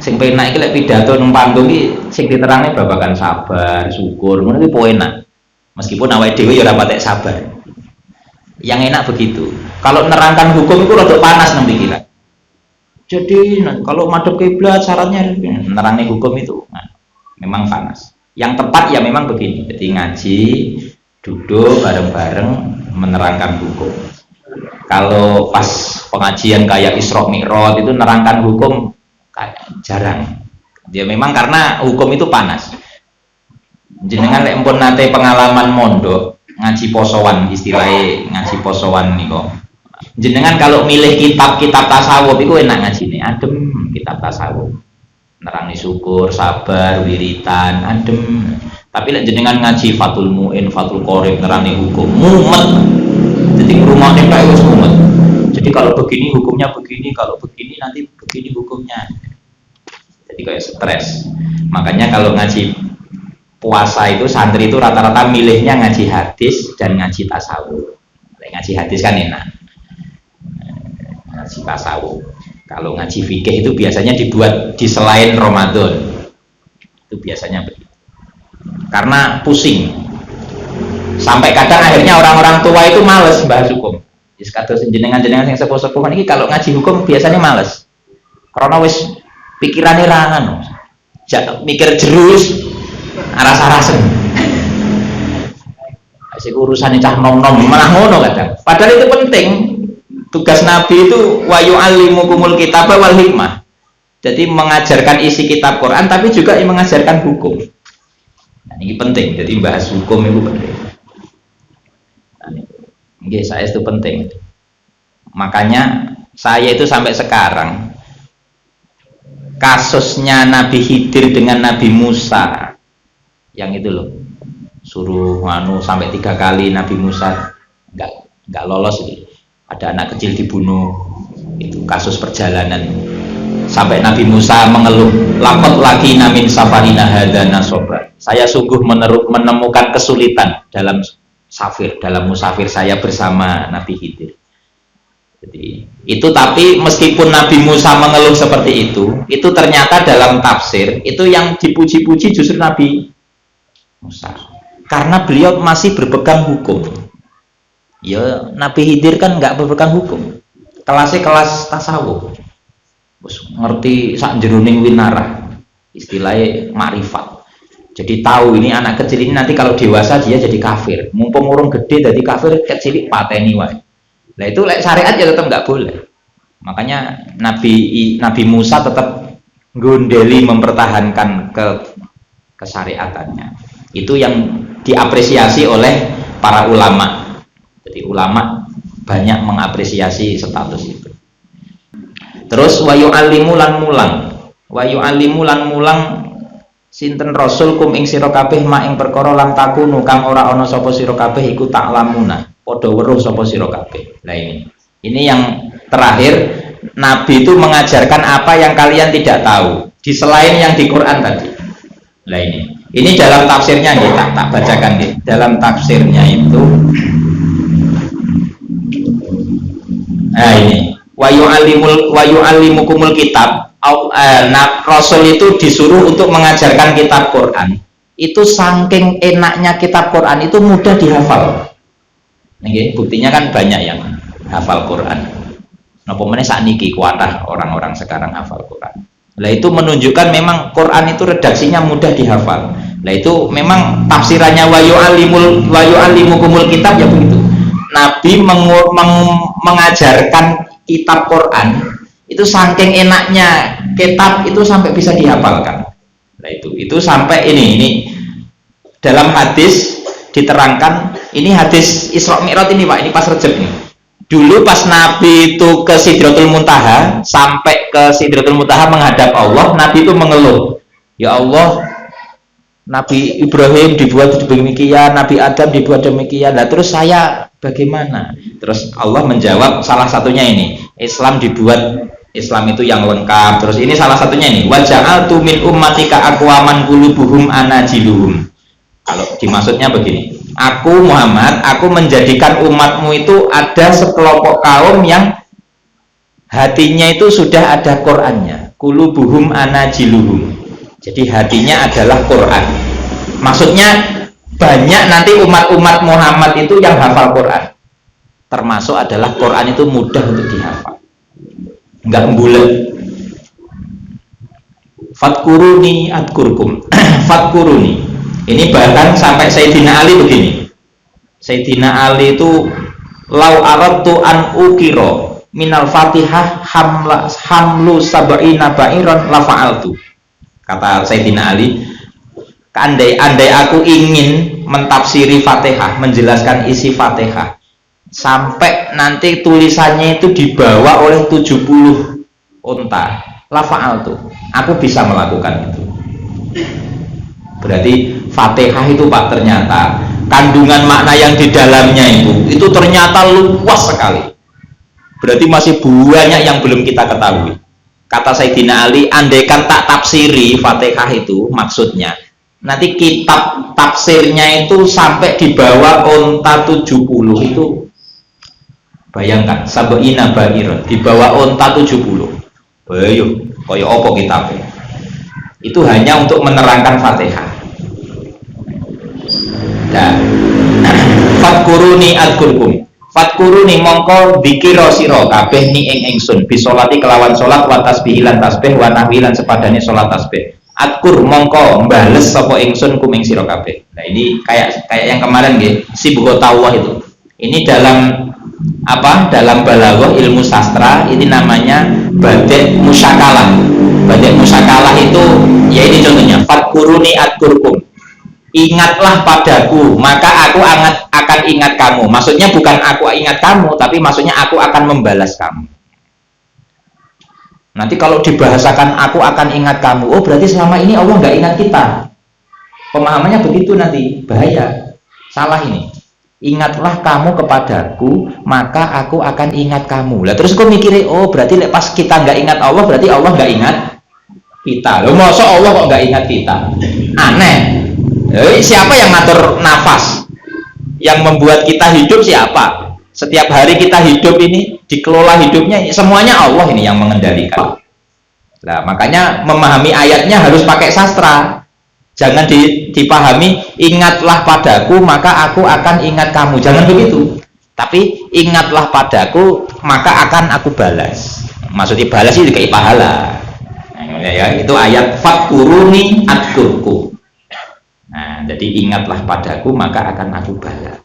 sing penak iki lek pidato nang panggung iki sing diterangne babagan sabar, syukur, ngono iki enak. Meskipun awake dhewe ya ora patek sabar. Yang enak begitu. Kalau nerangkan hukum itu rada panas nang pikiran. Jadi kalau madhep kiblat syaratnya nerangnya hukum itu memang panas. Yang tepat ya memang begini. Jadi ngaji, duduk bareng-bareng menerangkan hukum. Kalau pas pengajian kayak Isra Mi'raj itu nerangkan hukum jarang. Dia memang karena hukum itu panas. Jenengan lek empun nate pengalaman mondok ngaji posowan, istilahnya ngaji posowan niku. Jenengan kalau milih kitab-kitab tasawuf itu enak ngajine, adem kitab tasawuf. Nerangi syukur, sabar, wiritan, adem. Tapi lek jenengan ngaji Fathul Mu'in, Fathul Qorib nerangi hukum, mumet. Jadi rumahnya kayak wis mumet. Jadi kalau begini hukumnya begini, kalau begini nanti begini hukumnya. Jadi kayak stres. Makanya kalau ngaji puasa itu santri itu rata-rata milihnya ngaji hadis dan ngaji tasawuf. Ngaji hadis kan enak. Ngaji tasawuf. Kalau ngaji fikih itu biasanya dibuat di selain Ramadan. Itu biasanya begitu. Karena pusing. Sampai kadang akhirnya orang-orang tua itu males bahas hukum. Wis kados jenengan-jenengan sing sepuh-sepuhan iki kalau ngaji hukum biasanya males. Karena wis pikirane ra ngono. Mikir jerus aras-arasen. Asik urusane cah nom-nom malah ngono kadang. Padahal itu penting. Tugas Nabi itu wa yu'allimukumul kitaba wal hikmah. Jadi mengajarkan isi kitab Quran tapi juga mengajarkan hukum. Nah, ini penting. Jadi bahas hukum itu penting. Nah, ini saya itu penting. Makanya saya itu sampai sekarang kasusnya Nabi Khidir dengan Nabi Musa yang itu loh, suruh sampai 3 kali Nabi Musa nggak lolos gitu. Ada anak kecil dibunuh, itu kasus perjalanan sampai Nabi Musa mengeluh, laqad laki namin safarina hadza nasoba. Saya sungguh menemukan kesulitan dalam musafir saya bersama Nabi Khidir. Jadi itu, tapi meskipun Nabi Musa mengeluh seperti itu ternyata dalam tafsir itu yang dipuji-puji justru Nabi Musa, karena beliau masih berpegang hukum. Ya Nabi Khidir kan nggak berpegang hukum, kelasnya kelas tasawuf, ngerti sak jeruning winarah, istilahnya makrifat. Jadi tahu ini anak kecil ini nanti kalau dewasa dia jadi kafir, mumpung urung gede jadi kafir, kecil pateni wae. Nah itu syariat ya tetap nggak boleh. Makanya Nabi Musa tetap gondeli mempertahankan kesyariatannya. Itu yang diapresiasi oleh para ulama. Jadi ulama banyak mengapresiasi status itu. Terus wayu alimu lan mulang sinten rasul kum ing sira kabeh mak ing perkara lam takunu kang ora ana sapa sira kabeh iku taklamuna padha weruh sapa sira kabeh. Nah ini yang terakhir, Nabi itu mengajarkan apa yang kalian tidak tahu di selain yang di Quran tadi. Nah ini dalam tafsirnya nih, tak bacakan nih. Dalam tafsirnya itu nah ini wa yu'allimukumul kitab. Rasul itu disuruh untuk mengajarkan kitab Quran. Itu saking enaknya kitab Quran itu mudah dihafal. Nih, buktinya kan banyak yang hafal Quran. Napa meneh sakniki kuatah orang-orang sekarang hafal Quran. Lah itu menunjukkan memang Quran itu redaksinya mudah dihafal. Lah itu memang tafsirannya wa yu'allimukumul kitab ya begitu. Nabi mengajarkan kitab Quran itu saking enaknya kitab itu sampai bisa dihafalkan. Nah itu sampai ini dalam hadis diterangkan, ini hadis Isra Mi'raj ini Pak, ini pas Rejab ini. Dulu pas Nabi itu ke Sidratul Muntaha, sampai ke Sidratul Muntaha menghadap Allah, Nabi itu mengeluh, ya Allah, Nabi Ibrahim dibuat demikian, Nabi Adam dibuat demikian. Nah terus saya bagaimana? Terus Allah menjawab salah satunya ini, Islam itu yang lengkap. Terus ini salah satunya ini, wa ja'altu min ummatika aqwaman qulubuhum anajiluhum. Kalau dimaksudnya begini, aku Muhammad, aku menjadikan umatmu itu ada sekelompok kaum yang hatinya itu sudah ada Qur'annya. qulubuhum anajiluhum. Jadi hatinya adalah Quran. Maksudnya banyak nanti umat-umat Muhammad itu yang hafal Quran. Termasuk adalah Quran itu mudah untuk dihafal. Enggak bulat. Fadkuruni adkurkum. Fadkuruni. Ini bahkan sampai Sayyidina Ali begini. Sayyidina Ali itu lau aradtu an ukiro minal fatihah hamlu sab'ina ba'iron la fa'altu. Kata Sayyidina Ali, andai aku ingin mentafsiri Fatihah, menjelaskan isi Fatihah, sampai nanti tulisannya itu dibawa oleh 70 unta, la fa'altu, aku bisa melakukan itu. Berarti Fatihah itu Pak, ternyata kandungan makna yang di dalamnya itu ternyata luas sekali. Berarti masih banyak yang belum kita ketahui. Kata Sayyidina Ali, andaikan tak tafsiri Fatihah itu, maksudnya nanti kitab tafsirnya itu sampai dibawa unta 70 itu. Bayangkan, sab'ina ba'iron dibawa unta 70. Ayo, kaya apa kitabnya? Itu hanya untuk menerangkan Fatihah. Nah, fadkuruni adkurkum. Fadkuruni mongko dikira sira kabeh ni ing ingsun bisolati kelawan salat wa tasbih lan tasbih wa nahwilan sepadane salat tasbih. Adkur mongko mbales sapa ingsun kum ing sira kabeh. Nah, ini kayak yang kemarin nggih, sibghotawah itu. Ini dalam apa? Dalam balaghah ilmu sastra ini namanya badek musyakalah. Badek musyakalah itu ya ini contohnya, fadkuruni adkurkum. Ingatlah padaku, maka aku akan ingat kamu. Maksudnya bukan aku ingat kamu, tapi maksudnya aku akan membalas kamu. Nanti kalau dibahasakan aku akan ingat kamu, oh berarti selama ini Allah nggak ingat kita. Pemahamannya begitu nanti, bahaya. Salah ini. Ingatlah kamu kepadaku, maka aku akan ingat kamu. Lah terus kok mikirin, oh berarti pas kita nggak ingat Allah, berarti Allah nggak ingat kita. Loh masa Allah kok nggak ingat kita? Aneh. Siapa yang ngatur nafas? Yang membuat kita hidup siapa? Setiap hari kita hidup ini, dikelola hidupnya, semuanya Allah ini yang mengendalikan. Nah, makanya memahami ayatnya harus pakai sastra. Jangan dipahami, ingatlah padaku, maka aku akan ingat kamu. Jangan begitu. Tapi, ingatlah padaku, maka akan aku balas. Maksudnya balas itu kayak pahala. Nah, ya, itu ayat fadkuruni adkurkum. Nah, jadi ingatlah padaku maka akan aku balas.